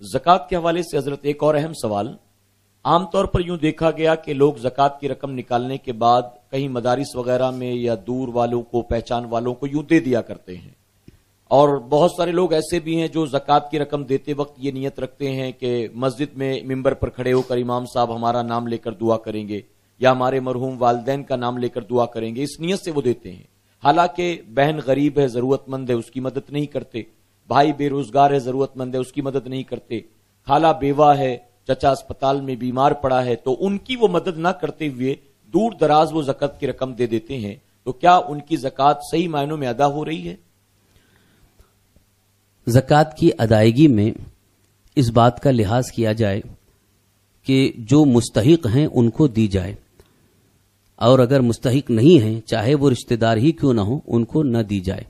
ज़कात के हवाले से हजरत एक और अहम सवाल, आम तौर पर यूं देखा गया कि लोग ज़कात की रकम निकालने के बाद कहीं मदारिस वगैरह में या दूर वालों को, पहचान वालों को यूं दे दिया करते हैं, और बहुत सारे लोग ऐसे भी हैं जो ज़कात की रकम देते वक्त ये नियत रखते हैं कि मस्जिद में मिंबर पर खड़े होकर इमाम साहब हमारा नाम लेकर दुआ करेंगे या हमारे मरहूम वालिदैन का नाम लेकर दुआ करेंगे, इस नियत से वो देते हैं। हालांकि बहन गरीब है, जरूरतमंद है, उसकी मदद नहीं करते, भाई बेरोजगार है, जरूरतमंद है, उसकी मदद नहीं करते, खाला बेवा है, चचा अस्पताल में बीमार पड़ा है, तो उनकी वो मदद ना करते हुए दूर दराज वो ज़कात की रकम दे देते हैं, तो क्या उनकी ज़कात सही मायनों में अदा हो रही है? ज़कात की अदायगी में इस बात का लिहाज किया जाए कि जो मुस्तहिक हैं उनको दी जाए, और अगर मुस्तहिक नहीं हैं, चाहे वो रिश्तेदार ही क्यों ना हो, उनको न दी जाए।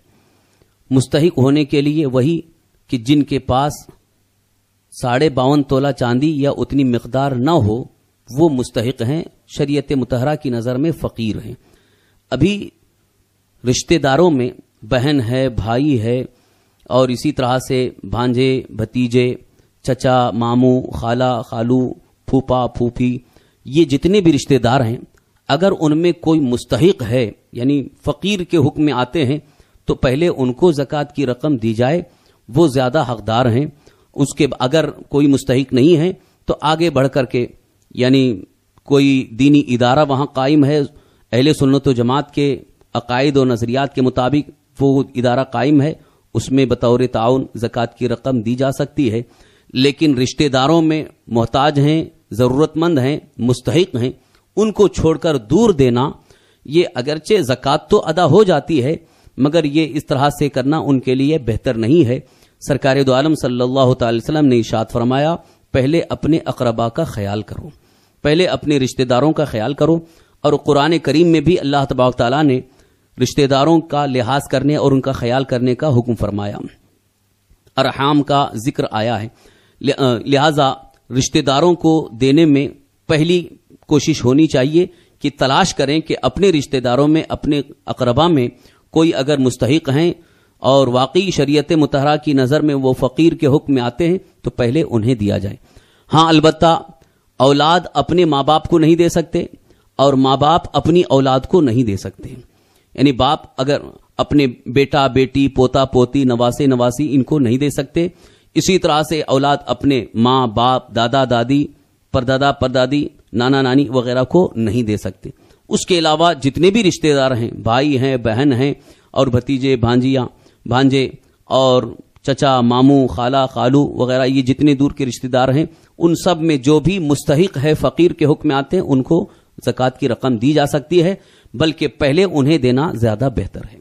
मुस्तहिक होने के लिए वही कि जिनके पास 52.5 तोला चांदी या उतनी मिकदार न हो वो मुस्तहिक हैं, शरीयत मुतहरा की नज़र में फ़कीर हैं। अभी रिश्तेदारों में बहन है, भाई है, और इसी तरह से भांजे, भतीजे, चचा, मामू, खाला, खालू, फूफा, फूफी, ये जितने भी रिश्तेदार हैं, अगर उनमें कोई मुस्तहिक है यानी फ़कीर के हुक्म में आते हैं तो पहले उनको ज़कात की रकम दी जाए, वो ज़्यादा हकदार हैं। उसके अगर कोई मुस्तहिक नहीं है तो आगे बढ़ करके यानी कोई दीनी इदारा वहाँ कायम है, अहले सुन्नत व जमात के अकायद और नज़रियात के मुताबिक वो इदारा कायम है, उसमें बतौर ताउन ज़कात की रकम दी जा सकती है। लेकिन रिश्तेदारों में मोहताज हैं, ज़रूरतमंद हैं, मुस्तहिक हैं, उनको छोड़कर दूर देना, ये अगरचे ज़कात तो अदा हो जाती है मगर ये इस तरह से करना उनके लिए बेहतर नहीं है। सरकार दो आलम सल्लल्लाहु अलैहि वसल्लम ने इरशाद फरमाया, पहले अपने अक़रबा का ख्याल करो, पहले अपने रिश्तेदारों का ख्याल करो। और कुरान करीम में भी अल्लाह तबारक तआला ने रिश्तेदारों का लिहाज करने और उनका ख्याल करने का हुक्म फरमाया, अरहाम का जिक्र आया है। लिहाजा रिश्तेदारों को देने में पहली कोशिश होनी चाहिए कि तलाश करें कि अपने रिश्तेदारों में, अपने अक़रबा में कोई अगर मुस्तहिक हैं और वाकई शरीयत मुतहरा की नज़र में वो फ़कीर के हुक्म में आते हैं तो पहले उन्हें दिया जाए। हाँ, अलबत्ता औलाद अपने माँ बाप को नहीं दे सकते और माँ बाप अपनी औलाद को नहीं दे सकते। यानी बाप अगर अपने बेटा बेटी, पोता पोती, नवासे नवासी इनको नहीं दे सकते, इसी तरह से औलाद अपने माँ बाप, दादा दादी, परदादा परदादी, नाना नानी वगैरह को नहीं दे सकते। उसके अलावा जितने भी रिश्तेदार हैं, भाई हैं, बहन हैं और भतीजे, भांजियाँ, भांजे और चचा, मामू, खाला, खालू वगैरह, ये जितने दूर के रिश्तेदार हैं, उन सब में जो भी मुस्तहिक है, फ़कीर के हुक्म में आते हैं, उनको ज़कात की रकम दी जा सकती है, बल्कि पहले उन्हें देना ज़्यादा बेहतर है।